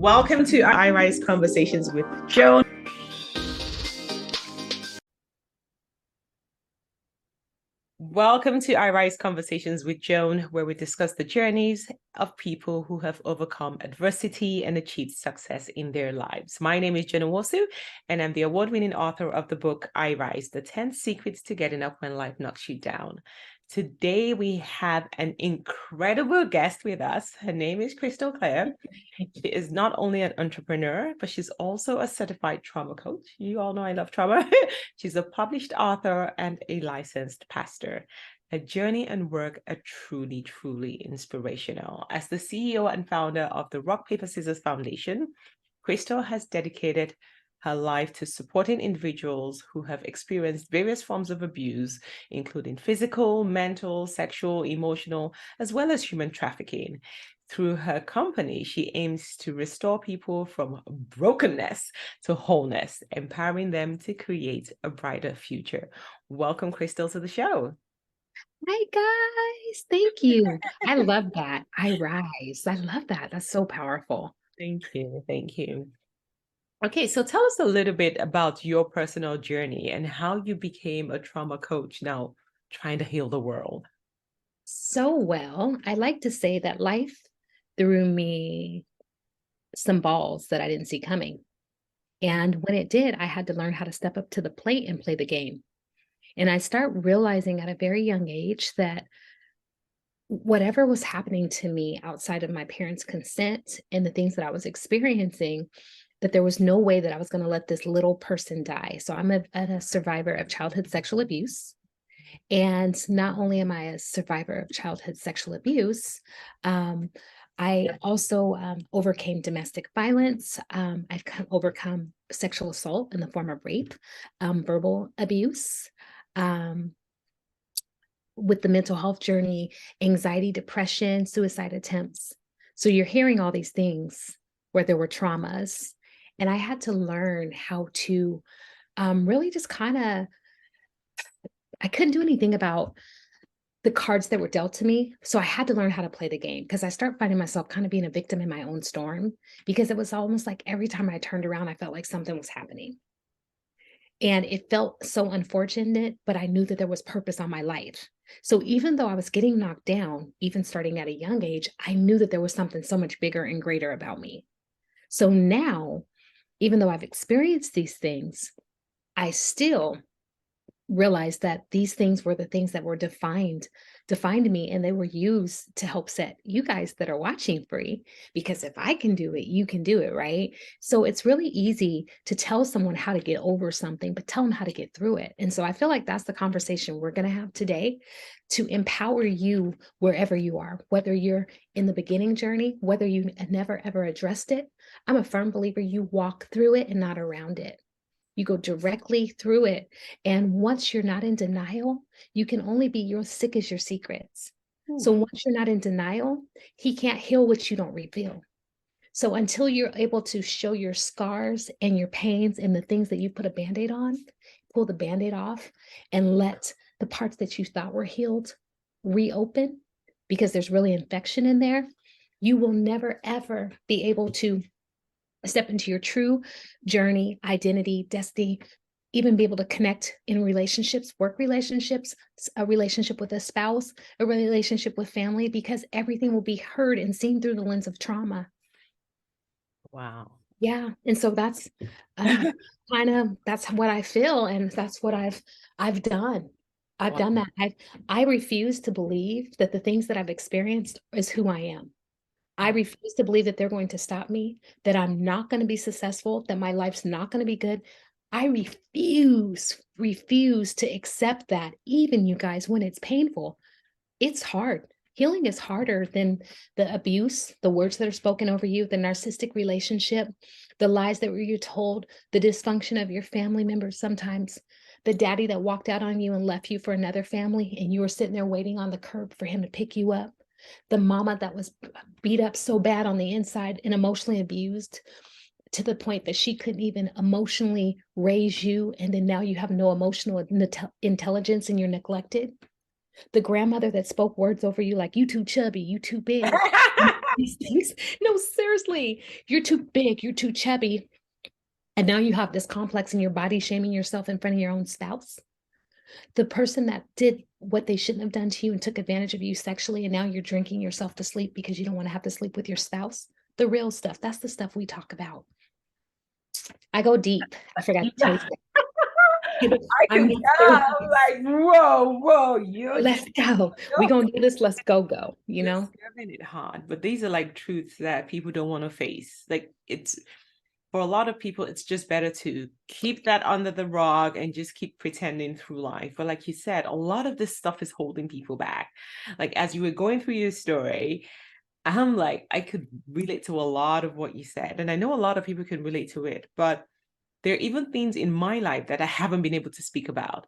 Welcome to iRise Conversations with Joan. Welcome to iRise Conversations with Joan, where we discuss the journeys of people who have overcome adversity and achieved success in their lives. My name is Nwosu, and I'm the award-winning author of the book iRise, The 10 Secrets to Getting Up When Life Knocks You Down. Today, we have an incredible guest with us. Her name is Kristal Klear. She is not only an entrepreneur, but she's also a certified trauma coach. You all know I love trauma. She's a published author and a licensed pastor. Her journey and work are truly, truly inspirational. As the CEO and founder of the Rock, Paper, Scissors Foundation, Kristal has dedicated her life to supporting individuals who have experienced various forms of abuse, including physical, mental, sexual, emotional, as well as human trafficking. Through her company, she aims to restore people from brokenness to wholeness, empowering them to create a brighter future. Welcome, Kristal, to the show. Hi, guys. Thank you. I love that. iRise. I love that. That's so powerful. Thank you. Thank you. Okay, so tell us a little bit about your personal journey and how you became a trauma coach now trying to heal the world. So well, I like to say that life threw me some balls that I didn't see coming. And when it did, I had to learn how to step up to the plate and play the game. And I start realizing at a very young age that whatever was happening to me outside of my parents' consent and the things that I was experiencing, that there was no way that I was going to let this little person die. So I'm a survivor of childhood sexual abuse. And not only am I a survivor of childhood sexual abuse, I also overcame domestic violence. I've overcome sexual assault in the form of rape, verbal abuse, with the mental health journey, anxiety, depression, suicide attempts. So you're hearing all these things where there were traumas. And I had to learn how to really just I couldn't do anything about the cards that were dealt to me. So I had to learn how to play the game because I started finding myself kind of being a victim in my own storm because it was almost like every time I turned around, I felt like something was happening. And it felt so unfortunate, but I knew that there was purpose on my life. So even though I was getting knocked down, even starting at a young age, I knew that there was something so much bigger and greater about me. So now, even though I've experienced these things, I still realized that these things were the things that were defined me, and they were used to help set you guys that are watching free, because if I can do it, you can do it, right? So it's really easy to tell someone how to get over something, but tell them how to get through it. And so I feel like that's the conversation we're going to have today, to empower you wherever you are, whether you're in the beginning journey, whether you never ever addressed it. I'm a firm believer you walk through it and not around it. You go directly through it. And once you're not in denial, you can only be your sick as your secrets. So once you're not in denial, he can't heal what you don't reveal. So until you're able to show your scars and your pains and the things that you put a Band-Aid on, pull the Band-Aid off and let the parts that you thought were healed reopen, because there's really infection in there, you will never, ever be able to step into your true journey, identity, destiny, even be able to connect in relationships, work relationships, a relationship with a spouse, a relationship with family, because everything will be heard and seen through the lens of trauma. Wow. Yeah. And so that's that's what I feel. And that's what I've done. I've done that. I refuse to believe that the things that I've experienced is who I am. I refuse to believe that they're going to stop me, that I'm not going to be successful, that my life's not going to be good. I refuse to accept that, even, you guys, when it's painful. It's hard. Healing is harder than the abuse, the words that are spoken over you, the narcissistic relationship, the lies that you're told, the dysfunction of your family members sometimes, the daddy that walked out on you and left you for another family, and you were sitting there waiting on the curb for him to pick you up. The mama that was beat up so bad on the inside and emotionally abused to the point that she couldn't even emotionally raise you. And then now you have no emotional intelligence and you're neglected. The grandmother that spoke words over you like, you too chubby, you too big. these things. No, seriously, you're too big, you're too chubby. And now you have this complex in your body, shaming yourself in front of your own spouse. The person that did what they shouldn't have done to you and took advantage of you sexually, and now you're drinking yourself to sleep because you don't want to have to sleep with your spouse. The real stuff. That's the stuff we talk about. I go deep. I forgot to tell you that. I I'm can not tell. I'm like, whoa, you're let's go. We gonna do this. Let's go. You you're know? serving it hard. But these are like truths that people don't want to face. Like it's for a lot of people, it's just better to keep that under the rug and just keep pretending through life. But like you said, a lot of this stuff is holding people back. Like as you were going through your story, I'm like, I could relate to a lot of what you said. And I know a lot of people can relate to it, but there are even things in my life that I haven't been able to speak about.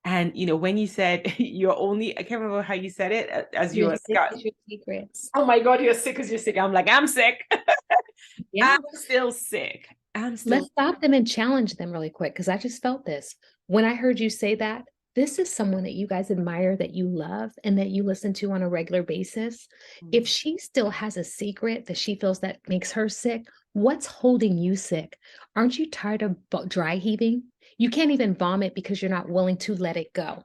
And when you said you're only, I can't remember how you said it, as you You're were sick as your secrets. oh my God, you're sick as you're sick. I'm like, I'm sick. Yeah. I'm still sick. I'm still Let's stop them and challenge them really quick because I just felt this. When I heard you say that, this is someone that you guys admire, that you love, and that you listen to on a regular basis. If she still has a secret that she feels that makes her sick, what's holding you sick? Aren't you tired of dry heaving? You can't even vomit because you're not willing to let it go.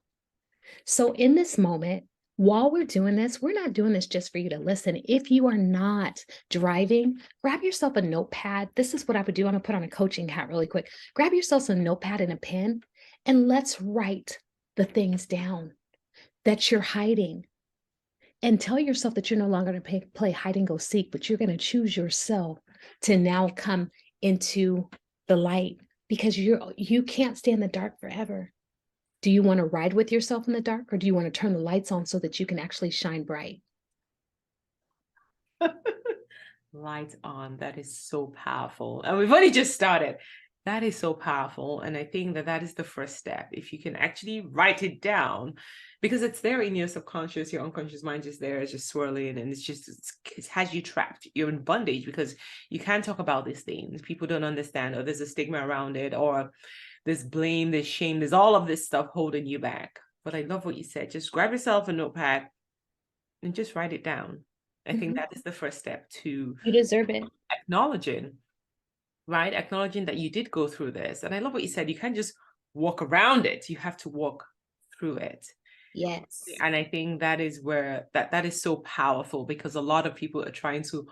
So in this moment, while we're doing this, we're not doing this just for you to listen. If you are not driving, grab yourself a notepad. This is what I would do. I'm gonna put on a coaching hat really quick. Grab yourself a notepad and a pen, and let's write the things down that you're hiding. And tell yourself that you're no longer going to play hide and go seek, but you're going to choose yourself to now come into the light because you can't stay in the dark forever. Do you want to ride with yourself in the dark, or do you want to turn the lights on so that you can actually shine bright? lights on. That is so powerful. And we've only just started. That is so powerful. And I think that that is the first step. If you can actually write it down, because it's there in your subconscious, your unconscious mind is there, it's just swirling, and it has you trapped. You're in bondage because you can't talk about these things. People don't understand, or there's a stigma around it, or there's blame, there's shame, there's all of this stuff holding you back. But I love what you said. Just grab yourself a notepad and just write it down. I think that is the first step to You deserve it. acknowledging, right? Acknowledging that you did go through this. And I love what you said. You can't just walk around it. You have to walk through it. Yes. And I think that is where that is so powerful, because a lot of people are trying to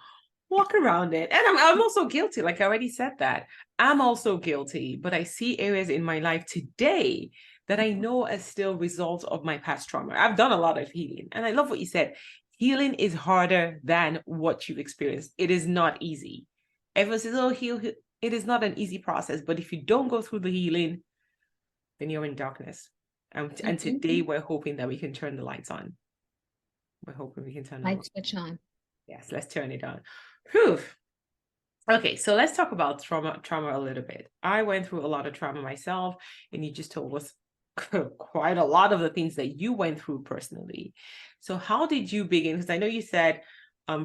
walk around it. And I'm also guilty. Like I already said that. I'm also guilty, but I see areas in my life today that I know as still results of my past trauma. I've done a lot of healing. And I love what you said. Healing is harder than what you've experienced. It is not easy. Everyone says, oh, heal. It is not an easy process. But if you don't go through the healing, then you're in darkness. And today we're hoping that we can turn the lights on. We're hoping we can turn the Light switch on. Yes, let's turn it on. Whew. Okay, so let's talk about trauma a little bit. I went through a lot of trauma myself, and you just told us quite a lot of the things that you went through personally. So how did you begin? Because I know you said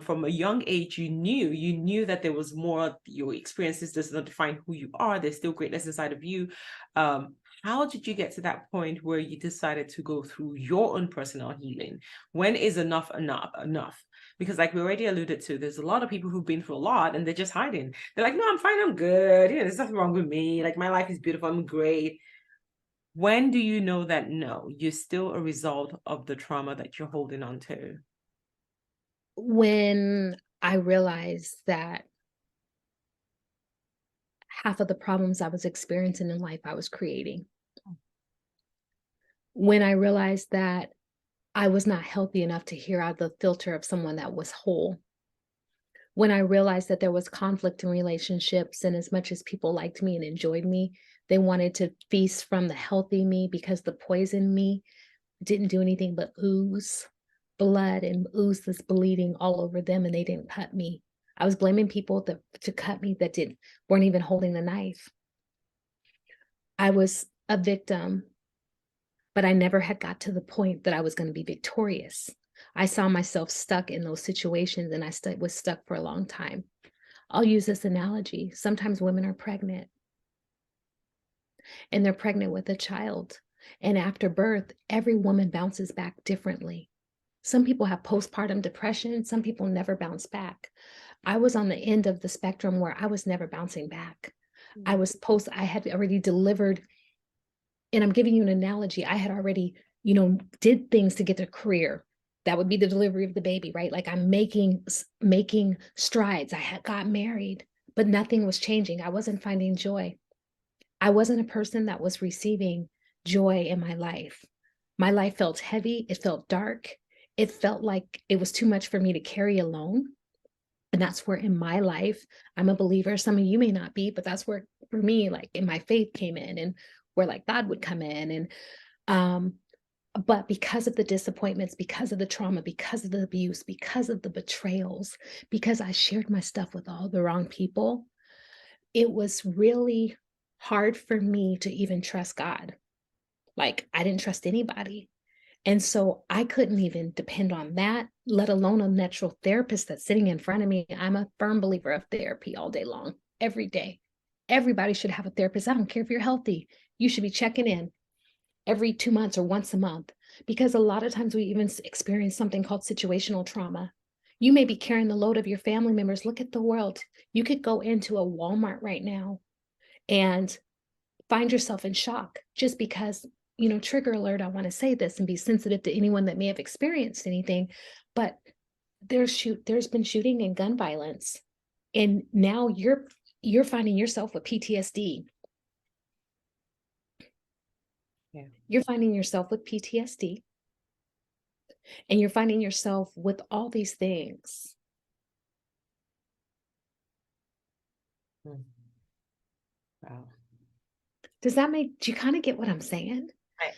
from a young age, you knew that there was more. Your experiences does not define who you are. There's still greatness inside of you. How did you get to that point where you decided to go through your own personal healing? When is enough enough? Because like we already alluded to, there's a lot of people who've been through a lot and they're just hiding. They're like, no, I'm fine, I'm good. There's nothing wrong with me. Like my life is beautiful, I'm great. When do you know that no, you're still a result of the trauma that you're holding on to? When I realized that half of the problems I was experiencing in life, I was creating. When I realized that I was not healthy enough to hear out the filter of someone that was whole. When I realized that there was conflict in relationships, and as much as people liked me and enjoyed me, they wanted to feast from the healthy me because the poison me didn't do anything but ooze blood and ooze this bleeding all over them, and they didn't cut me. I was blaming people to cut me that weren't even holding the knife. I was a victim, but I never had got to the point that I was going to be victorious. I saw myself stuck in those situations, and I was stuck for a long time. I'll use this analogy. Sometimes women are pregnant, and they're pregnant with a child. And after birth, every woman bounces back differently. Some people have postpartum depression. Some people never bounce back. I was on the end of the spectrum where I was never bouncing back. I had already delivered, and I'm giving you an analogy. I had already, did things to get a career. That would be the delivery of the baby, right? Like I'm making strides. I had got married, but nothing was changing. I wasn't finding joy. I wasn't a person that was receiving joy in my life. My life felt heavy. It felt dark. It felt like it was too much for me to carry alone. And that's where in my life, I'm a believer. Some of you may not be, but that's where for me, like in my faith came in, and where like God would come in. And but because of the disappointments, because of the trauma, because of the abuse, because of the betrayals, because I shared my stuff with all the wrong people, it was really hard for me to even trust God. Like I didn't trust anybody. And so I couldn't even depend on that, let alone a natural therapist that's sitting in front of me. I'm a firm believer of therapy all day long, every day. Everybody should have a therapist. I don't care if you're healthy. You should be checking in every 2 months or once a month, because a lot of times we even experience something called situational trauma. You may be carrying the load of your family members. Look at the world. You could go into a Walmart right now and find yourself in shock just because, trigger alert, I want to say this and be sensitive to anyone that may have experienced anything, but there's been shooting and gun violence, and now you're finding yourself with PTSD. Yeah. You're finding yourself with PTSD, and you're finding yourself with all these things. Wow. Do you kind of get what I'm saying?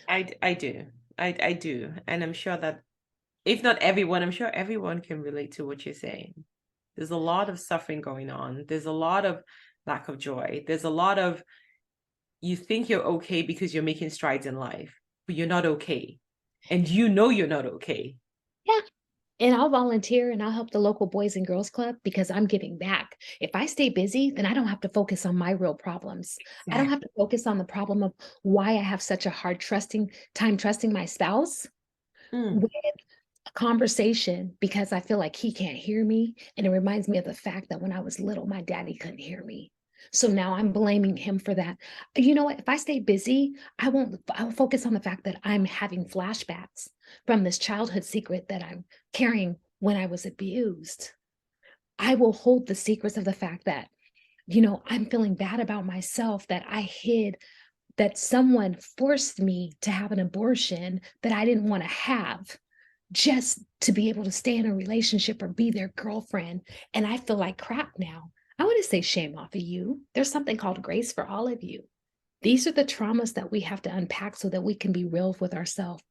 I do. I do. And I'm sure that if not everyone, I'm sure everyone can relate to what you're saying. There's a lot of suffering going on. There's a lot of lack of joy. There's a lot of, you think you're okay because you're making strides in life, but you're not okay. And you're not okay. Yeah. And I'll volunteer and I'll help the local Boys and Girls Club because I'm giving back. If I stay busy, then I don't have to focus on my real problems. I don't have to focus on the problem of why I have such a hard time trusting my spouse with a conversation, because I feel like he can't hear me. And it reminds me of the fact that when I was little, my daddy couldn't hear me. So now I'm blaming him for that. You know what? If I stay busy, I'll focus on the fact that I'm having flashbacks from this childhood secret that I'm carrying when I was abused. I will hold the secrets of the fact that, I'm feeling bad about myself, that I hid, that someone forced me to have an abortion that I didn't want to have, just to be able to stay in a relationship or be their girlfriend. And I feel like crap now. I want to say shame off of you. There's something called grace for all of you. These are the traumas that we have to unpack so that we can be real with ourselves.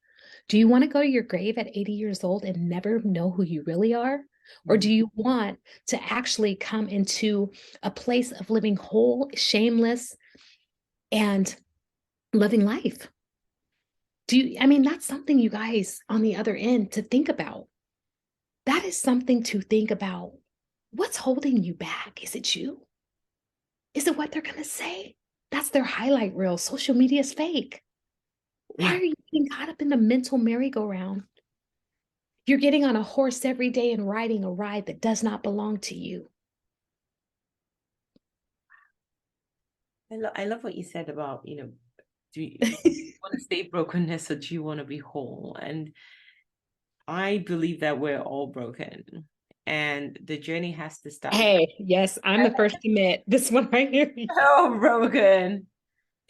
Do you want to go to your grave at 80 years old and never know who you really are? Or do you want to actually come into a place of living whole, shameless, and living life? That's something, you guys, on the other end to think about. That is something to think about. What's holding you back? Is it you? Is it what they're going to say? That's their highlight reel. Social media is fake. Why are you getting caught up in the mental merry-go-round? You're getting on a horse every day and riding a ride that does not belong to you. I love what you said about, do you want to stay brokenness or do you want to be whole? And I believe that we're all broken and the journey has to start. Hey, yes, I'm the first to admit this one right here. So broken,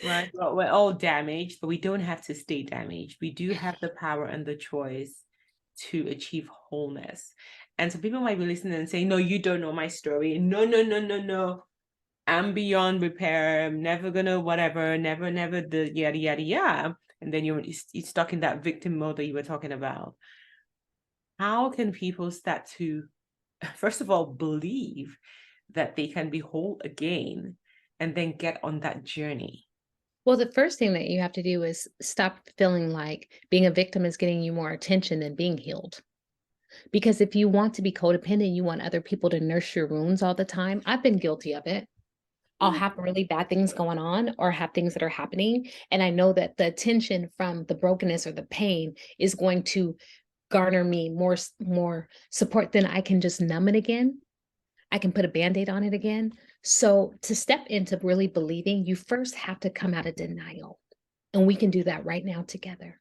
right? Well, we're all damaged, but we don't have to stay damaged. We do have the power and the choice to achieve wholeness. And so people might be listening and saying, no, you don't know my story. No, no, no, no, no. I'm beyond repair. I'm never gonna whatever, never, never the yada, yada, yada. And then you're stuck in that victim mode that you were talking about. How can people start to, first of all, believe that they can be whole again and then get on that journey? Well, the first thing that you have to do is stop feeling like being a victim is getting you more attention than being healed. Because if you want to be codependent, you want other people to nurse your wounds all the time. I've been guilty of it. I'll have really bad things going on or have things that are happening. And I know that the attention from the brokenness or the pain is going to garner me more support, then I can just numb it again. I can put a Band-Aid on it again. So to step into really believing, you first have to come out of denial. And we can do that right now together.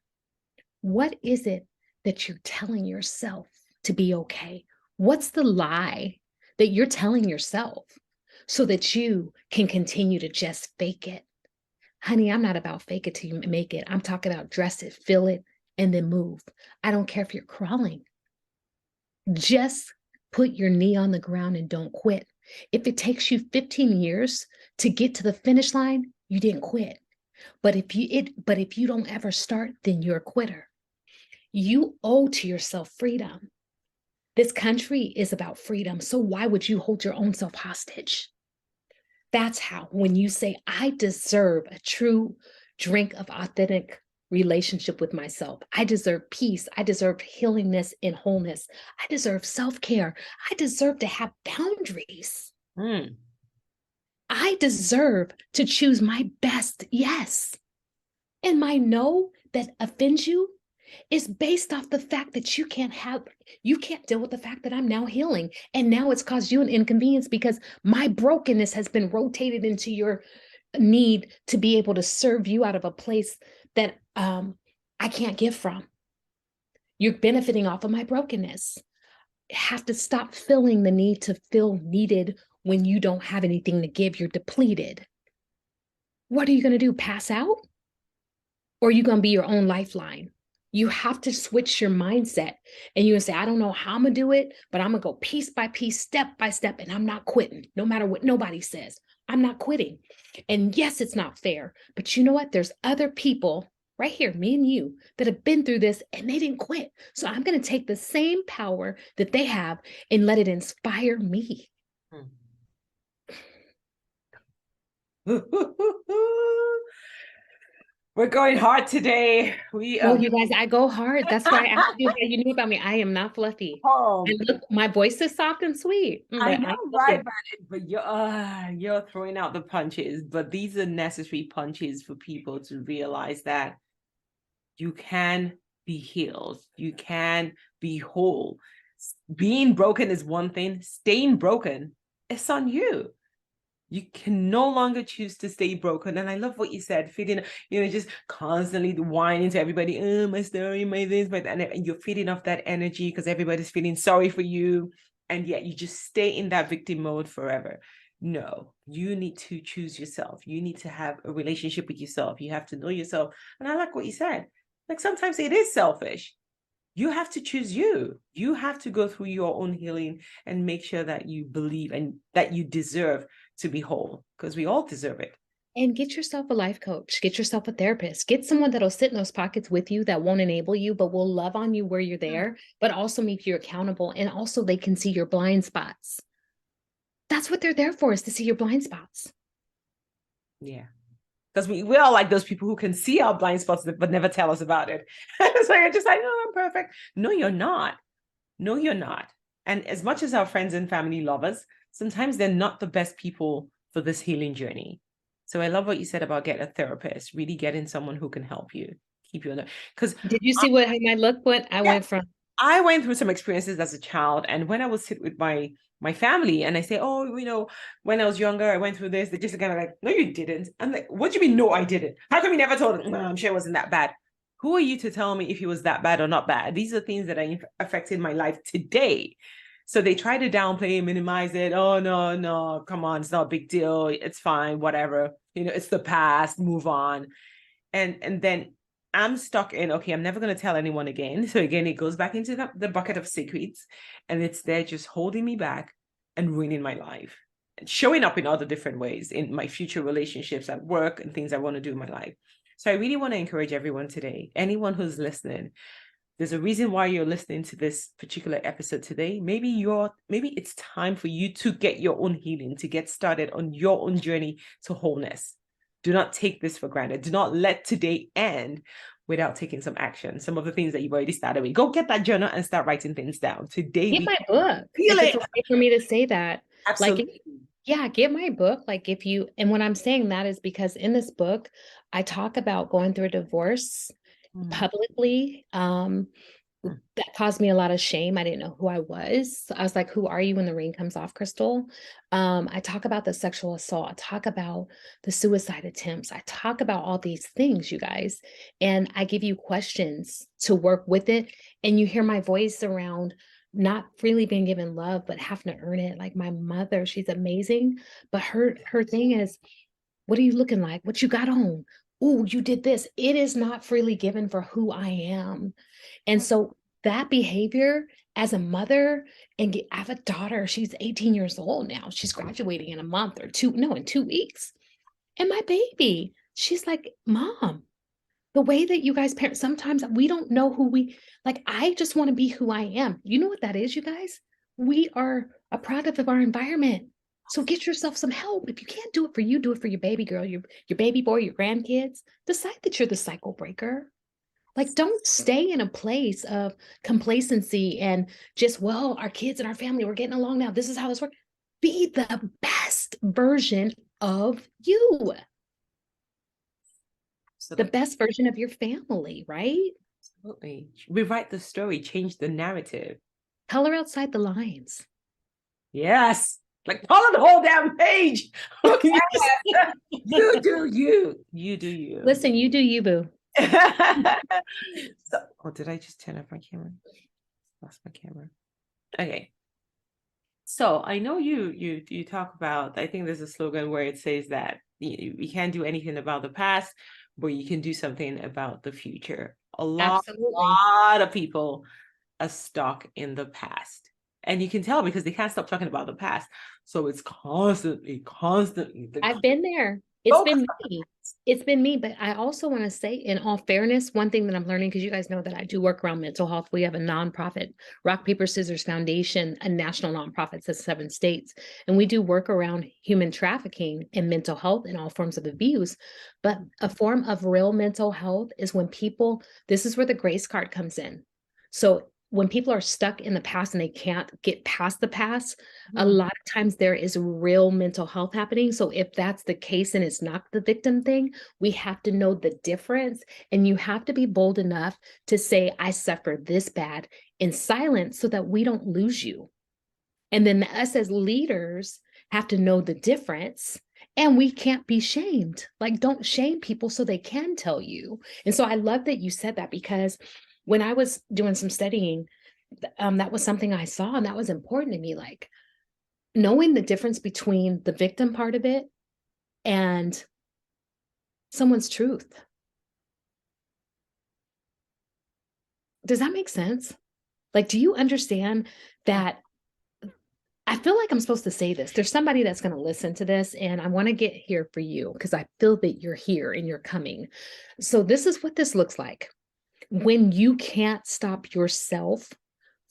What is it that you're telling yourself to be okay? What's the lie that you're telling yourself so that you can continue to just fake it? Honey, I'm not about fake it till you make it. I'm talking about dress it, feel it, and then move. I don't care if you're crawling. Just put your knee on the ground and don't quit. If it takes you 15 years to get to the finish line, you didn't quit. But if you don't ever start, then you're a quitter. You owe to yourself freedom. This country is about freedom. So why would you hold your own self hostage? That's how, when you say, I deserve a true drink of authentic relationship with myself. I deserve peace. I deserve healingness and wholeness. I deserve self-care. I deserve to have boundaries. I deserve to choose my best yes. And my no that offends you is based off the fact that you can't deal with the fact that I'm now healing. And now it's caused you an inconvenience because my brokenness has been rotated into your need to be able to serve you out of a place that I can't give from. You're benefiting off of my brokenness. Have to stop feeling the need to feel needed when you don't have anything to give. You're depleted. What are you going to do? Pass out? Or are you going to be your own lifeline? You have to switch your mindset and you're going to say, I don't know how I'm going to do it, but I'm going to go piece by piece, step by step, and I'm not quitting. No matter what nobody says, I'm not quitting. And yes, it's not fair, but you know what? There's other people right here, me and you, that have been through this and they didn't quit. So I'm going to take the same power that they have and let it inspire me. We're going hard today. Oh, you guys, I go hard. That's why I asked you how you knew about me. I am not fluffy. And look, my voice is soft and sweet. I know, right? But you're throwing out the punches. But these are necessary punches for people to realize that you can be healed. You can be whole. Being broken is one thing. Staying broken, it's on you. You can no longer choose to stay broken. And I love what you said, feeding, just constantly whining to everybody, oh, my story, my this, my that. And you're feeding off that energy because everybody's feeling sorry for you. And yet you just stay in that victim mode forever. No, you need to choose yourself. You need to have a relationship with yourself. You have to know yourself. And I like what you said. Like sometimes it is selfish. You have to choose you. You have to go through your own healing and make sure that you believe and that you deserve to be whole, because we all deserve it. And get yourself a life coach, get yourself a therapist, get someone that'll sit in those pockets with you that won't enable you, but will love on you where you're there, but also make you accountable. And also they can see your blind spots. That's what they're there for, is to see your blind spots. Yeah. Because we all like those people who can see our blind spots but never tell us about it. So you're just like, oh, I'm perfect. No, you're not. No, you're not. And as much as our friends and family love us, sometimes they're not the best people for this healing journey. So I love what you said about get a therapist, really getting someone who can help you, keep you in the, because did you see how my look went? I went through some experiences as a child, and when I would sit with my family and I say, oh, when I was younger, I went through this, they just kind of like, no, you didn't. I'm like, what do you mean, no, I didn't? How come you never told them? No, I'm sure it wasn't that bad. Who are you to tell me if it was that bad or not bad? These are things that are affecting my life today. So they try to downplay, minimize it. Oh, no, come on, it's not a big deal. It's fine, whatever. It's the past, move on. And then I'm stuck in, okay, I'm never going to tell anyone again. So again, it goes back into the bucket of secrets, and it's there just holding me back and ruining my life and showing up in other different ways in my future relationships at work and things I want to do in my life. So I really want to encourage everyone today, anyone who's listening, there's a reason why you're listening to this particular episode today. Maybe it's time for you to get your own healing, to get started on your own journey to wholeness. Do not take this for granted. Do not let today end without taking some action. Some of the things that you've already started with. Go get that journal and start writing things down. Today, get my book. It's okay for me to say that. Absolutely. Get my book. And when I'm saying that is because in this book, I talk about going through a divorce publicly, That caused me a lot of shame. I didn't know who I was. I was like, who are you when the ring comes off, Kristal? I talk about the sexual assault. I talk about the suicide attempts. I talk about all these things, you guys. And I give you questions to work with it. And you hear my voice around not freely being given love, but having to earn it. Like my mother, she's amazing. But her thing is, what are you looking like? What you got on? Oh, you did this. It is not freely given for who I am. And so that behavior as a mother, I have a daughter, she's 18 years old now. She's graduating in a month or two, no, in 2 weeks. And my baby, she's like, Mom, the way that you guys parent, sometimes we don't know who like, I just want to be who I am. You know what that is, you guys? We are a product of our environment. So get yourself some help. If you can't do it for you, do it for your baby girl, your baby boy, your grandkids. Decide that you're the cycle breaker. Like, don't stay in a place of complacency and just, well, our kids and our family, we're getting along now. This is how this works. Be the best version of you, the best version of your family, right? Absolutely. Rewrite the story, change the narrative. Color outside the lines. Yes. Like color the whole damn page. You do you. You do you. Listen, you do you, boo. So, oh, did I just turn off my camera? Lost my camera. Okay. So I know you talk about, I think there's a slogan where it says that you can't do anything about the past, but you can do something about the future. Absolutely. A lot of people are stuck in the past. And you can tell because they can't stop talking about the past. So it's constantly. I've been there. It's been me. It's been me. But I also want to say, in all fairness, one thing that I'm learning, because you guys know that I do work around mental health. We have a nonprofit, Rock, Paper, Scissors Foundation, a national nonprofit in 7 states. And we do work around human trafficking and mental health and all forms of abuse. But a form of real mental health is when people, this is where the grace card comes in. So when people are stuck in the past and they can't get past the past, a lot of times there is real mental health happening. So if that's the case and it's not the victim thing, we have to know the difference. And you have to be bold enough to say, I suffer this bad in silence so that we don't lose you. And then us as leaders have to know the difference. And we can't be shamed. Like, don't shame people so they can tell you. And so I love that you said that, because when I was doing some studying, that was something I saw, and that was important to me, like knowing the difference between the victim part of it and someone's truth. Does that make sense? Like, do you understand that? I feel like I'm supposed to say this. There's somebody that's going to listen to this, and I want to get here for you because I feel that you're here and you're coming. So this is what this looks like. When you can't stop yourself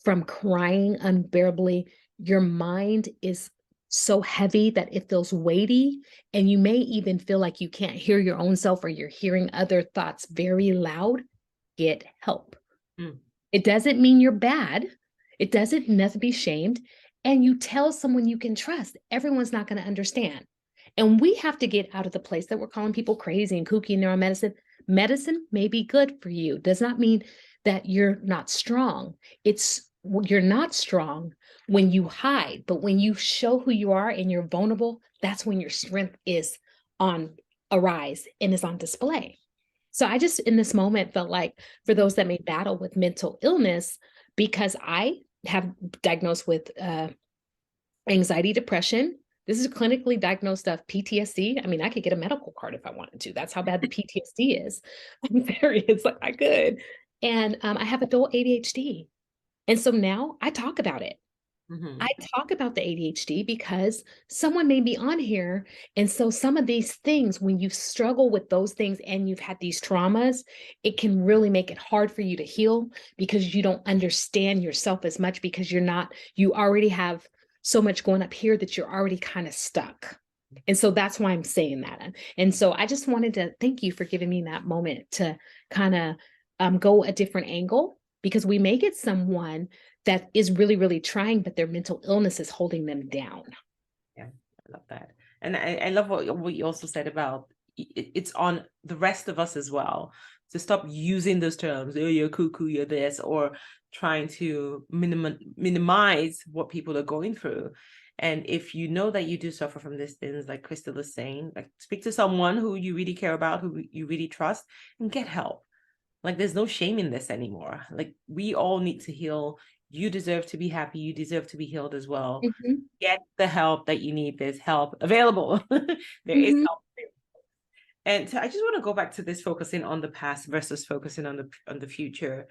from crying unbearably, your mind is so heavy that it feels weighty, and you may even feel like you can't hear your own self, or you're hearing other thoughts very loud. Get help. It doesn't mean you're bad. It doesn't need to be shamed. And you tell someone you can trust. Everyone's not going to understand. And we have to get out of the place that we're calling people crazy and kooky in neuromedicine. Medicine may be good for you. Does not mean that you're not strong. You're not strong when you hide, but when you show who you are and you're vulnerable, that's when your strength is on a rise and is on display. So I just, in this moment, felt like for those that may battle with mental illness, because I have diagnosed with anxiety, depression. This is clinically diagnosed stuff, PTSD. I mean, I could get a medical card if I wanted to. That's how bad the PTSD is. I'm serious, like I could. And I have adult ADHD. And so now I talk about it. I talk about the ADHD because someone may be on here. And so some of these things, when you struggle with those things and you've had these traumas, it can really make it hard for you to heal because you don't understand yourself as much, because you already have so much going up here that you're already kind of stuck. And so that's why I'm saying that. And so I just wanted to thank you for giving me that moment to kind of go a different angle, because we may get someone that is really, really trying, but their mental illness is holding them down. Yeah, I love that. And I love what you also said about it's on the rest of us as well to stop using those terms. Oh, you're cuckoo, you're this, or trying to minimize what people are going through. And if you know that you do suffer from these things, like Kristal is saying, like speak to someone who you really care about, who you really trust, and get help. Like there's no shame in this anymore. Like we all need to heal. You deserve to be happy. You deserve to be healed as well. Get the help that you need. There's help available. There is help. And so I just want to go back to this focusing on the past versus focusing on the future.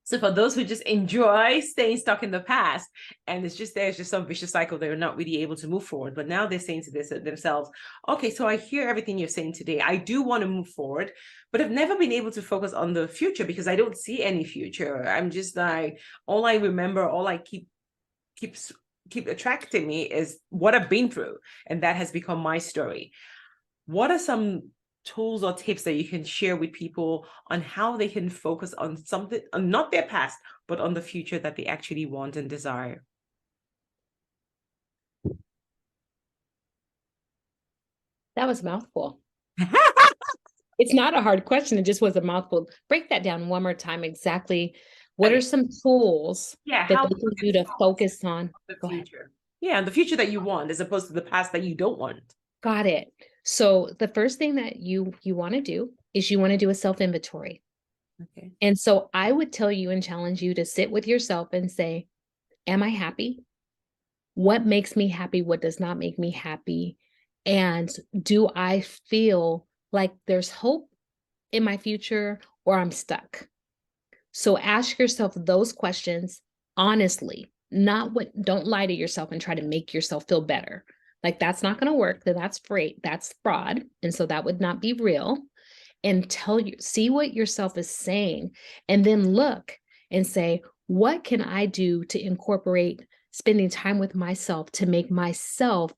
So for those who just enjoy staying stuck in the past, and there's just some vicious cycle, they're not really able to move forward. But now they're saying to themselves, okay, so I hear everything you're saying today. I do want to move forward, but I've never been able to focus on the future because I don't see any future. I'm just like, all I remember, all I keep attracting me is what I've been through. And that has become my story. What are some tools or tips that you can share with people on how they can focus on something, on not their past, but on the future that they actually want and desire? That was a mouthful. It's not a hard question. It just was a mouthful. Break that down one more time. Exactly. What are some tools that they can do to focus on the future? Yeah, and the future that you want as opposed to the past that you don't want. Got it. So the first thing that you want to do is you want to do a self-inventory. Okay. And so I would tell you and challenge you to sit with yourself and say, am I happy? What makes me happy? What does not make me happy? And do I feel like there's hope in my future or I'm stuck? So ask yourself those questions honestly, don't lie to yourself and try to make yourself feel better. Like that's not going to work. That's great. That's fraud. And so that would not be real. And see what yourself is saying, and then look and say, what can I do to incorporate spending time with myself to make myself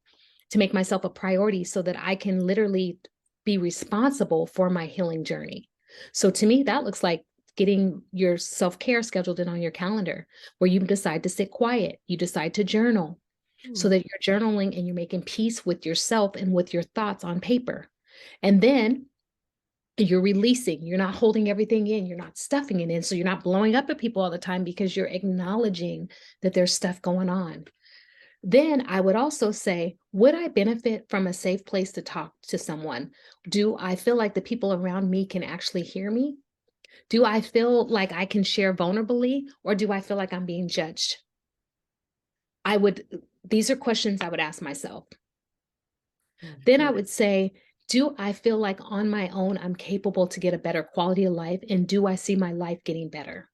a priority so that I can literally be responsible for my healing journey. So to me, that looks like getting your self-care scheduled in on your calendar where you decide to sit quiet, you decide to journal so that you're journaling and you're making peace with yourself and with your thoughts on paper. And then you're releasing, you're not holding everything in, you're not stuffing it in. So you're not blowing up at people all the time because you're acknowledging that there's stuff going on. Then I would also say, would I benefit from a safe place to talk to someone? Do I feel like the people around me can actually hear me? Do I feel like I can share vulnerably, or do I feel like I'm being judged? These are questions I would ask myself. Then I would say, do I feel like on my own, I'm capable to get a better quality of life? And do I see my life getting better?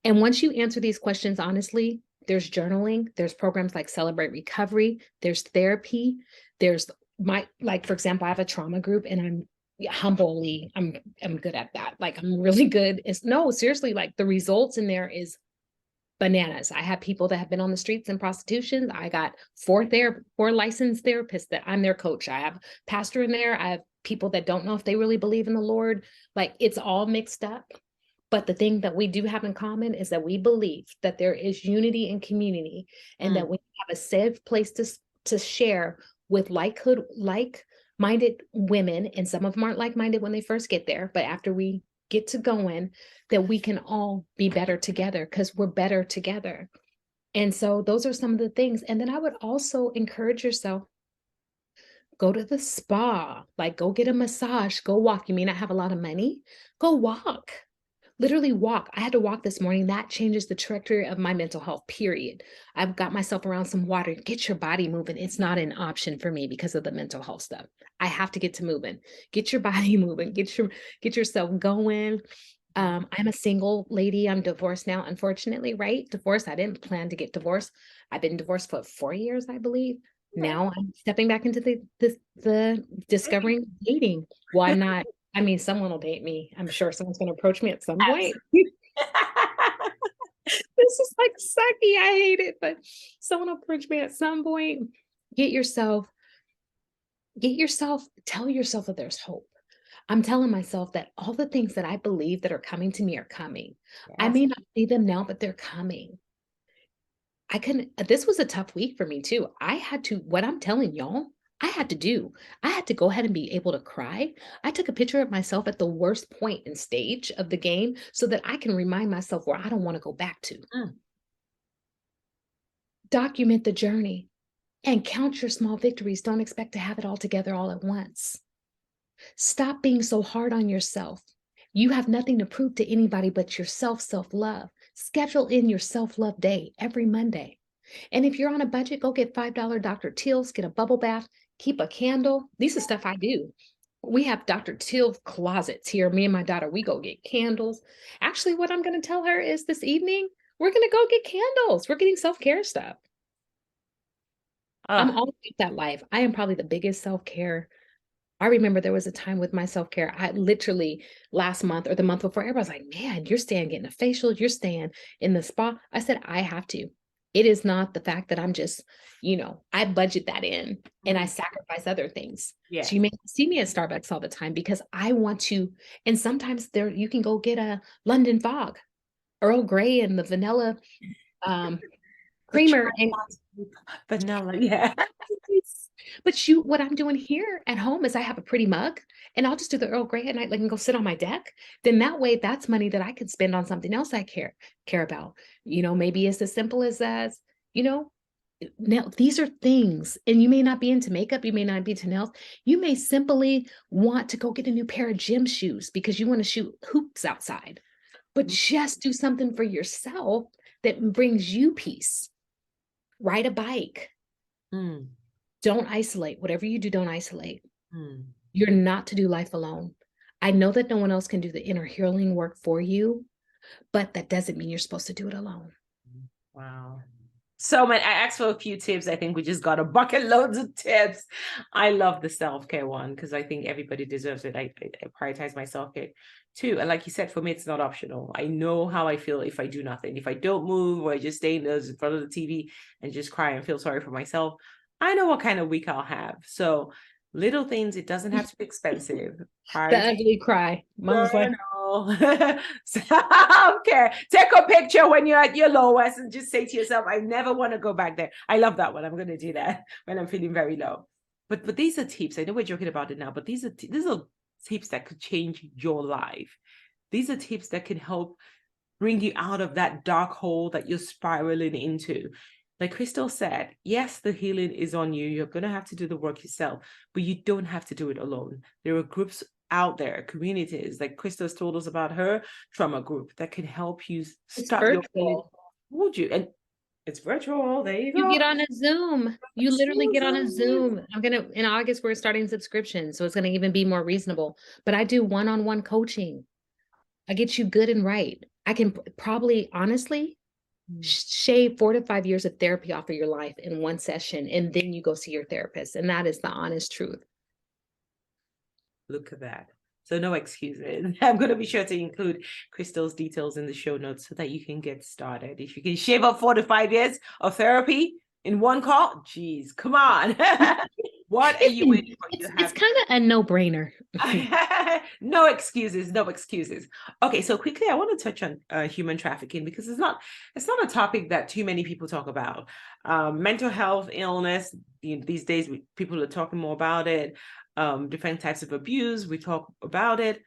And once you answer these questions honestly, there's journaling, there's programs like Celebrate Recovery, there's therapy, there's for example, I have a trauma group and I'm good at that. Like I'm really good. Seriously, like the results in there is bananas. I have people that have been on the streets and prostitution. I got four licensed therapists that I'm their coach. I have a pastor in there. I have people that don't know if they really believe in the Lord. Like it's all mixed up. But the thing that we do have in common is that we believe that there is unity and community, and that we have a safe place to share with like-minded women. And some of them aren't like-minded when they first get there, but after we get to going, that we can all be better together because we're better together. And so those are some of the things. And then I would also encourage yourself, go to the spa, like go get a massage, go walk. You may not have a lot of money, go walk. Literally walk. I had to walk this morning. That changes the trajectory of my mental health, period. I've got myself around some water. Get your body moving. It's not an option for me because of the mental health stuff. I have to get to moving. Get your body moving. Get yourself going. I'm a single lady. I'm divorced now, unfortunately, right? Divorced. I didn't plan to get divorced. I've been divorced for 4 years, I believe. Now I'm stepping back into the discovering dating. Well, I'm not. I mean, someone will date me. I'm sure someone's going to approach me at some point. This is like sucky. I hate it, but someone will approach me at some point. Tell yourself that there's hope. I'm telling myself that all the things that I believe that are coming to me are coming. Yes. I may not see them now, but they're coming. This was a tough week for me too. What I'm telling y'all, I had to go ahead and be able to cry. I took a picture of myself at the worst point and stage of the game so that I can remind myself where I don't want to go back to. Mm. Document the journey and count your small victories. Don't expect to have it all together all at once. Stop being so hard on yourself. You have nothing to prove to anybody but yourself, self-love. Schedule in your self-love day every Monday. And if you're on a budget, go get $5 Dr. Teal's, get a bubble bath, keep a candle. These are stuff I do. We have Dr. Teal's closets here. Me and my daughter, we go get candles. Actually, what I'm going to tell her is this evening, we're going to go get candles. We're getting self-care stuff. I'm Ah, all about that life. I am probably the biggest self-care. I remember there was a time with my self-care. I literally last month or the month before, everybody's like, man, you're staying getting a facial, you're staying in the spa. I said, I have to. It is not the fact that I'm just, I budget that in and I mm, sacrifice other things. So yes. you may see me at Starbucks all the time because I want to, and sometimes there you can go get a London Fog, Earl Grey and the vanilla um, The creamer. And chocolate vanilla, yeah. but what I'm doing here at home is I have a pretty mug and I'll just do the Earl Grey at night, like and go sit on my deck. Then that way that's money that I could spend on something else I care about. Maybe it's as simple as, you know, now these are things, and you may not be into makeup, you may not be into nails. You may simply want to go get a new pair of gym shoes because you want to shoot hoops outside, but just do something for yourself that brings you peace. Ride a bike. Mm, Don't isolate. Whatever you do, don't isolate. mm. You're not to do life alone. I know that no one else can do the inner healing work for you, but that doesn't mean you're supposed to do it alone. Wow. So many. I asked for a few tips. I think we just got a bucket loads of tips. I love the self-care one because I think everybody deserves it. I prioritize my self-care too. And like you said, for me, it's not optional. I know how I feel if I do nothing. If I don't move or I just stay in front of the TV and just cry and feel sorry for myself, I know what kind of week I'll have. So little things, it doesn't have to be expensive. The Prioritize. ugly cry. Mama's like, Journal. Self-care. Take a picture when you're at your lowest and just say to yourself, I never want to go back there. I love that one. I'm going to do that when I'm feeling very low. But these are tips. I know we're joking about it now, but these are tips that could change your life. These are tips that can help bring you out of that dark hole that you're spiraling into. Like Kristal said, yes, the healing is on you. You're going to have to do the work yourself, but you don't have to do it alone. There are groups out there, communities, like Kristal's told us about her trauma group that can help you it's start your healing. virtual. Would you? And it's virtual. There you You go. get on a Zoom. You literally get on a Zoom. In August, we're starting subscription. So it's going to even be more reasonable. But I do one-on-one coaching. I get you good and right. I can probably, honestly, shave 4 to 5 years of therapy off of your life in one session, and then you go see your therapist. And that is the honest truth. Look at that. So no excuses. I'm going to be sure to include Kristal's details in the show notes so that you can get started. If you can shave up 4 to 5 years of therapy in one call, geez, come on. What are you waiting for? It's kind of a no-brainer. No excuses, no excuses. Okay, so quickly, I want to touch on human trafficking because it's not a topic that too many people talk about. Mental health, illness, these days people are talking more about it. Different types of abuse, we talk about it,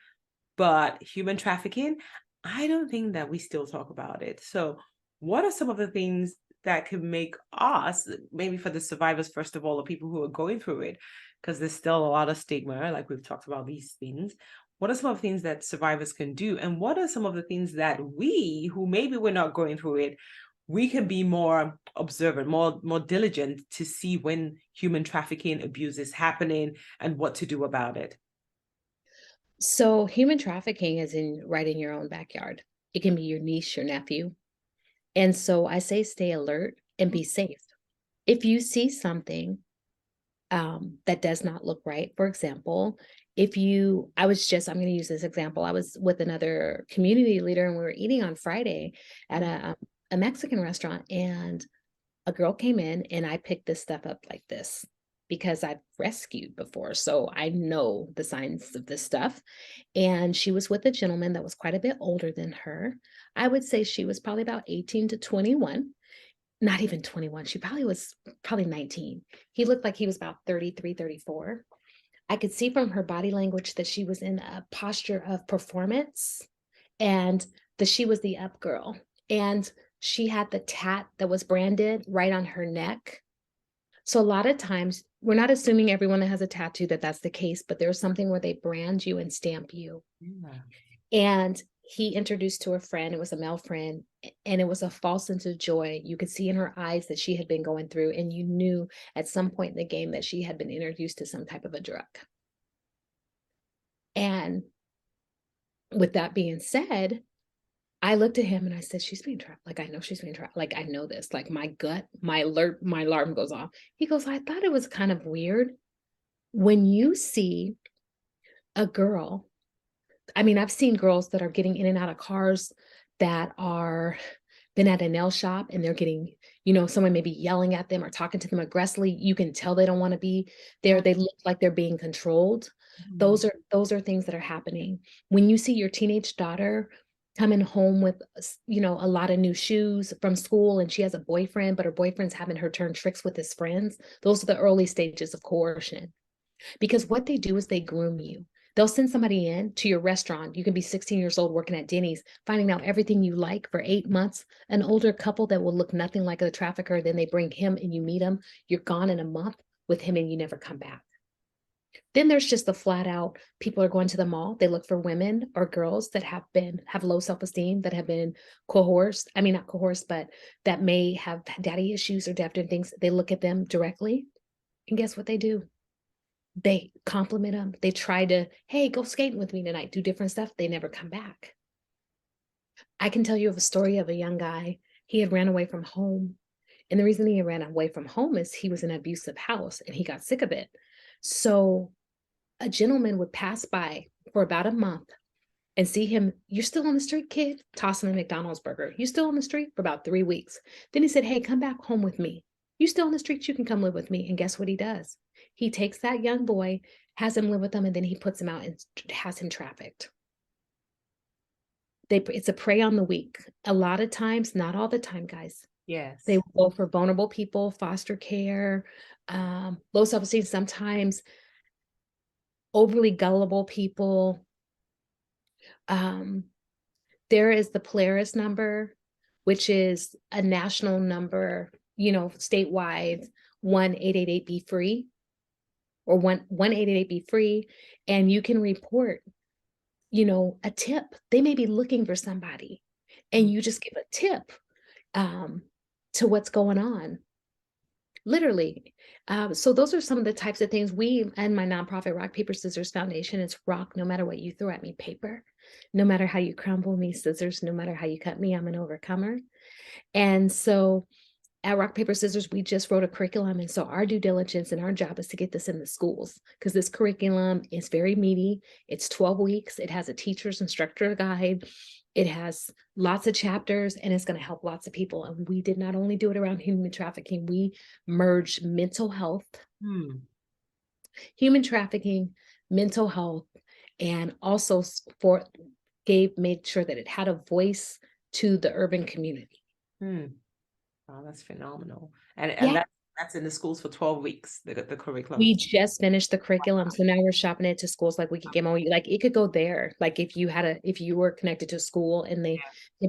but human trafficking, I don't think that we still talk about it. So what are some of the things that can make us, maybe for the survivors, first of all, the people who are going through it, because there's still a lot of stigma, like we've talked about these things. What are some of the things that survivors can do? And what are some of the things that we, who maybe we're not going through it, we can be more observant, more diligent to see when human trafficking abuse is happening and what to do about it? So human trafficking is right in your own backyard. It can be your niece, your nephew. And so I say stay alert and be safe. If you see something that does not look right, for example, I'm going to use this example. I was with another community leader and we were eating on Friday at a Mexican restaurant, and a girl came in and I picked this stuff up like this because I've rescued before. So I know the signs of this stuff. And she was with a gentleman that was quite a bit older than her. I would say she was probably about 18 to 21. not even 21. She probably was 19. He looked like he was about 33, 34. I could see from her body language that she was in a posture of performance and that she was the up girl. And she had the tat that was branded right on her neck. So a lot of times, we're not assuming everyone that has a tattoo that that's the case, but there's something where they brand you and stamp you. Yeah. And he introduced to a friend, it was a male friend, and it was a false sense of joy. You could see in her eyes that she had been going through, and you knew at some point in the game that she had been introduced to some type of a drug. And with that being said, I looked at him and I said, she's being trapped. Like, I know she's being trapped. Like, I know this. Like, my gut, my alarm goes off. He goes, I thought it was kind of weird when you see a girl. I mean, I've seen girls that are getting in and out of cars that are been at a nail shop and they're getting, someone maybe yelling at them or talking to them aggressively. You can tell they don't want to be there. They look like they're being controlled. Mm. Those are things that are happening. When you see your teenage daughter coming home with, a lot of new shoes from school and she has a boyfriend, but her boyfriend's having her turn tricks with his friends, those are the early stages of coercion. Because what they do is they groom you. They'll send somebody in to your restaurant. You can be 16 years old working at Denny's, finding out everything you like for 8 months. An older couple that will look nothing like a trafficker, then they bring him and you meet him. You're gone in a month with him and you never come back. Then there's just the flat out, people are going to the mall. They look for women or girls that have low self-esteem, that have been coerced. I mean, not coerced, but that may have daddy issues or different things. They look at them directly. And guess what they do? They compliment them. They try to, hey, go skating with me tonight, do different stuff. They never come back. I can tell you of a story of a young guy. He had ran away from home. And the reason he ran away from home is he was in an abusive house and he got sick of it. So a gentleman would pass by for about a month and see him. You're still on the street, kid? Toss him a McDonald's burger. You still on the street? For about 3 weeks. Then he said, hey, come back home with me. You still on the streets? You can come live with me. And guess what he does? He takes that young boy, has him live with him, and then he puts him out and has him trafficked. It's a prey on the weak. A lot of times, not all the time, guys. Yes. They will go for vulnerable people, foster care, low self-esteem, sometimes overly gullible people. There is the Polaris number, which is a national number, statewide, 1-888-BE-FREE or 1-888-BE-FREE. And you can report, a tip. They may be looking for somebody and you just give a tip to what's going on. Literally. So those are some of the types of things we and my nonprofit Rock, Paper, Scissors Foundation, it's rock no matter what you throw at me, paper. No matter how you crumble me, scissors. No matter how you cut me, I'm an overcomer. And so at Rock, Paper, Scissors, we just wrote a curriculum. And so our due diligence and our job is to get this in the schools because this curriculum is very meaty. It's 12 weeks. It has a teacher's instructor guide. It has lots of chapters and it's going to help lots of people. And we did not only do it around human trafficking, we merged mental health, human trafficking, mental health, and also made sure that it had a voice to the urban community. Oh, that's phenomenal. And Yeah. that's in the schools for 12 weeks, the curriculum. We just finished the curriculum. So now we're shopping it to schools like we could get more. Like it could go there. Like if you were connected to a school and they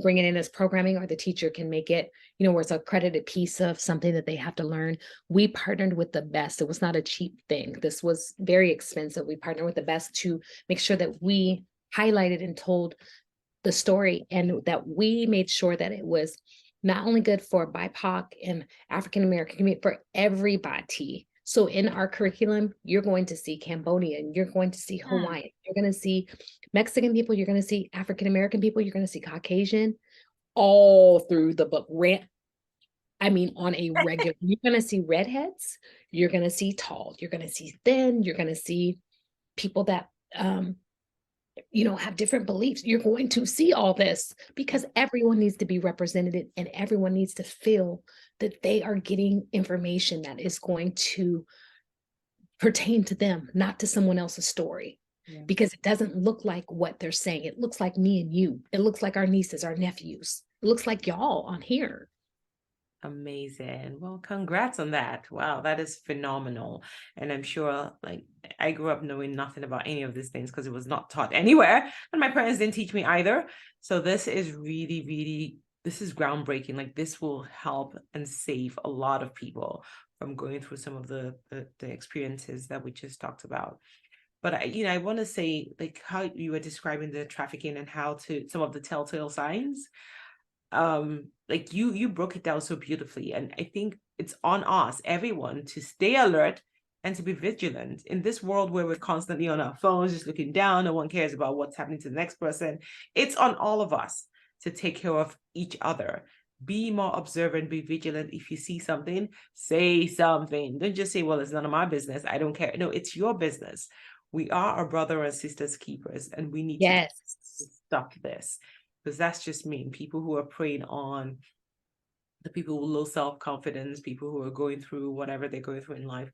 bring it in as programming or the teacher can make it, where it's a credited piece of something that they have to learn. We partnered with the best. It was not a cheap thing. This was very expensive. We partnered with the best to make sure that we highlighted and told the story and that we made sure that it was not only good for BIPOC and African American community, for everybody. So in our curriculum, you're going to see Cambodian, you're going to see Hawaiian, you're going to see Mexican people, you're going to see African American people, you're going to see Caucasian, all through the book. On a regular, you're going to see redheads, you're going to see tall, you're going to see thin, you're going to see people that have different beliefs. You're going to see all this because everyone needs to be represented and everyone needs to feel that they are getting information that is going to pertain to them, not to someone else's story. Yeah. Because it doesn't look like what they're saying. It looks like me and you. It looks like our nieces, our nephews. It looks like y'all on here. Amazing. Well, congrats on that. Wow, that is phenomenal. And I'm sure, like, I grew up knowing nothing about any of these things because it was not taught anywhere. And my parents didn't teach me either. So this is really, really, this is groundbreaking. Like, this will help and save a lot of people from going through some of the experiences that we just talked about. But I want to say, like, how you were describing the trafficking and how to some of the telltale signs, like you broke it down so beautifully, and I think it's on us, everyone, to stay alert and to be vigilant in this world where we're constantly on our phones just looking down. No one cares about what's happening to the next person. It's on all of us to take care of each other. Be more observant, be vigilant. If you see something, say something. Don't just say, well, it's none of my business, I don't care. No, it's your business. We are our brother and sisters keepers, and we need to Yes. stop this, because that's just mean people who are preying on the people with low self-confidence, people who are going through whatever they're going through in life.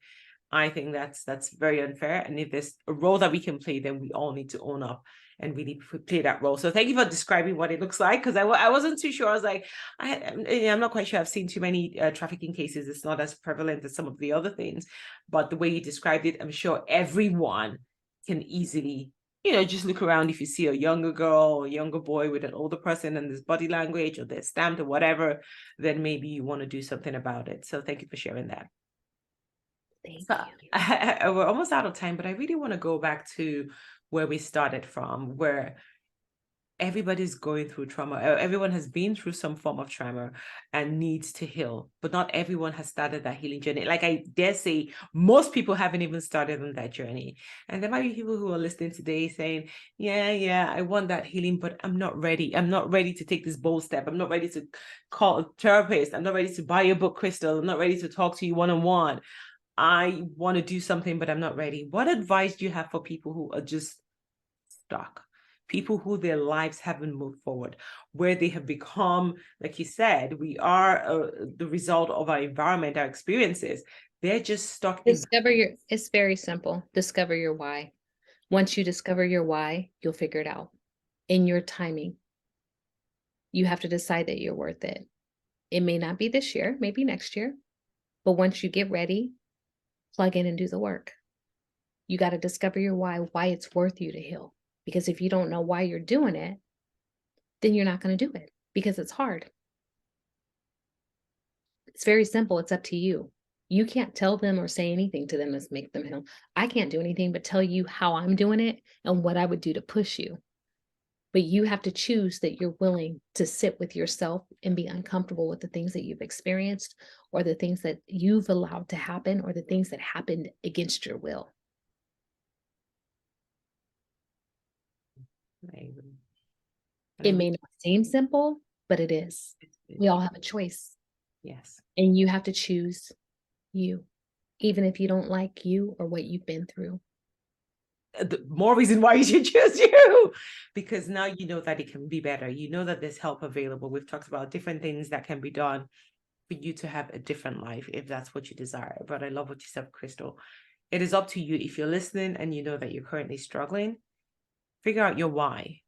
I think that's very unfair. And if there's a role that we can play, then we all need to own up and really play that role. So thank you for describing what it looks like, because I wasn't too sure. I was like, I'm not quite sure. I've seen too many trafficking cases. It's not as prevalent as some of the other things, but the way you described it, I'm sure everyone can easily, just look around. If you see a younger girl or younger boy with an older person and this body language or they're stamped or whatever, then maybe you want to do something about it. So thank you for sharing that. Thank So you. we're almost out of time, but I really want to go back to where we started from, where everybody's going through trauma. Everyone has been through some form of trauma and needs to heal, but not everyone has started that healing journey. Like, I dare say most people haven't even started on that journey. And there might be people who are listening today saying, yeah, I want that healing, but I'm not ready. I'm not ready to take this bold step. I'm not ready to call a therapist. I'm not ready to buy your book, Kristal. I'm not ready to talk to you one-on-one. I want to do something, but I'm not ready. What advice do you have for people who are just stuck? People who their lives haven't moved forward, where they have become, like you said, we are the result of our environment, our experiences. They're just stuck in. It's very simple. Discover your why. Once you discover your why, you'll figure it out in your timing. You have to decide that you're worth it. It may not be this year, maybe next year, but once you get ready, plug in and do the work. You got to discover your why it's worth you to heal. Because if you don't know why you're doing it, then you're not going to do it because it's hard. It's very simple. It's up to you. You can't tell them or say anything to them to make them heal. I can't do anything but tell you how I'm doing it and what I would do to push you. But you have to choose that you're willing to sit with yourself and be uncomfortable with the things that you've experienced or the things that you've allowed to happen or the things that happened against your will. It may not seem simple, but it is. We all have a choice. Yes. And you have to choose you, even if you don't like you or what you've been through. The more reason why you should choose you, because now you know that it can be better. You know that there's help available. We've talked about different things that can be done for you to have a different life if that's what you desire. But I love what you said, Kristal. It is up to you. If you're listening and you know that you're currently struggling, figure out your why.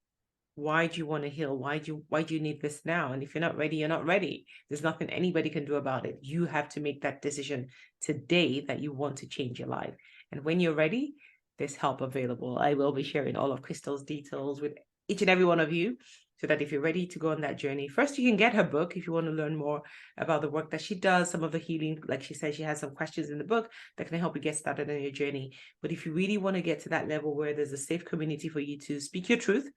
Why do you want to heal? Why do you need this now? And if you're not ready, you're not ready. There's nothing anybody can do about it. You have to make that decision today that you want to change your life. And when you're ready, there's help available. I will be sharing all of Kristal's details with each and every one of you, so that if you're ready to go on that journey, first you can get her book if you want to learn more about the work that she does, some of the healing. Like she said, she has some questions in the book that can help you get started on your journey. But if you really want to get to that level where there's a safe community for you to speak your truth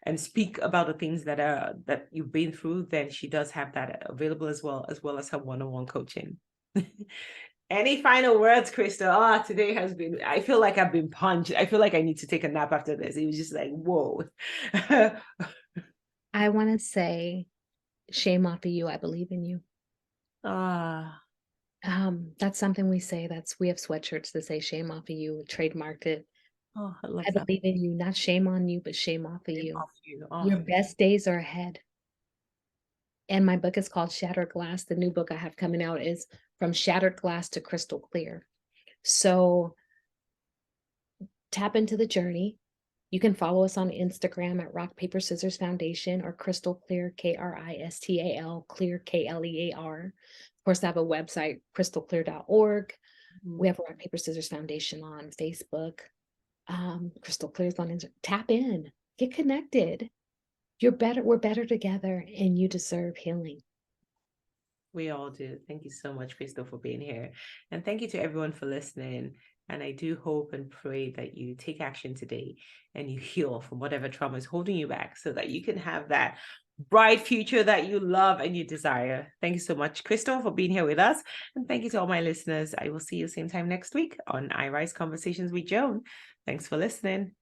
and speak about the things that you've been through, then she does have that available as well as her one-on-one coaching. Any final words, Kristal? Today has been, I feel like I've been punched. I feel like I need to take a nap after this. It was just like, whoa. I want to say, shame off of you. I believe in you. That's something we say. We have sweatshirts that say shame off of you. We trademarked it. I love I that. believe in you, not shame on you, but shame off of Shame you. off you. Your best days are ahead. And my book is called Shattered Glass. The new book I have coming out is From Shattered Glass to Kristal Klear. So tap into the journey. You can follow us on Instagram at Rock Paper Scissors Foundation or Kristal Klear, Kristal, Clear, Klear. Of course, I have a website, kristalklear.org. We have a Rock Paper Scissors Foundation on Facebook. Kristal Klear's on Instagram. Tap in, get connected. You're better. We're better together, and you deserve healing. We all do. Thank you so much, Kristal, for being here. And thank you to everyone for listening. And I do hope and pray that you take action today and you heal from whatever trauma is holding you back so that you can have that bright future that you love and you desire. Thank you so much, Kristal, for being here with us. And thank you to all my listeners. I will see you same time next week on iRise Conversations with Joan. Thanks for listening.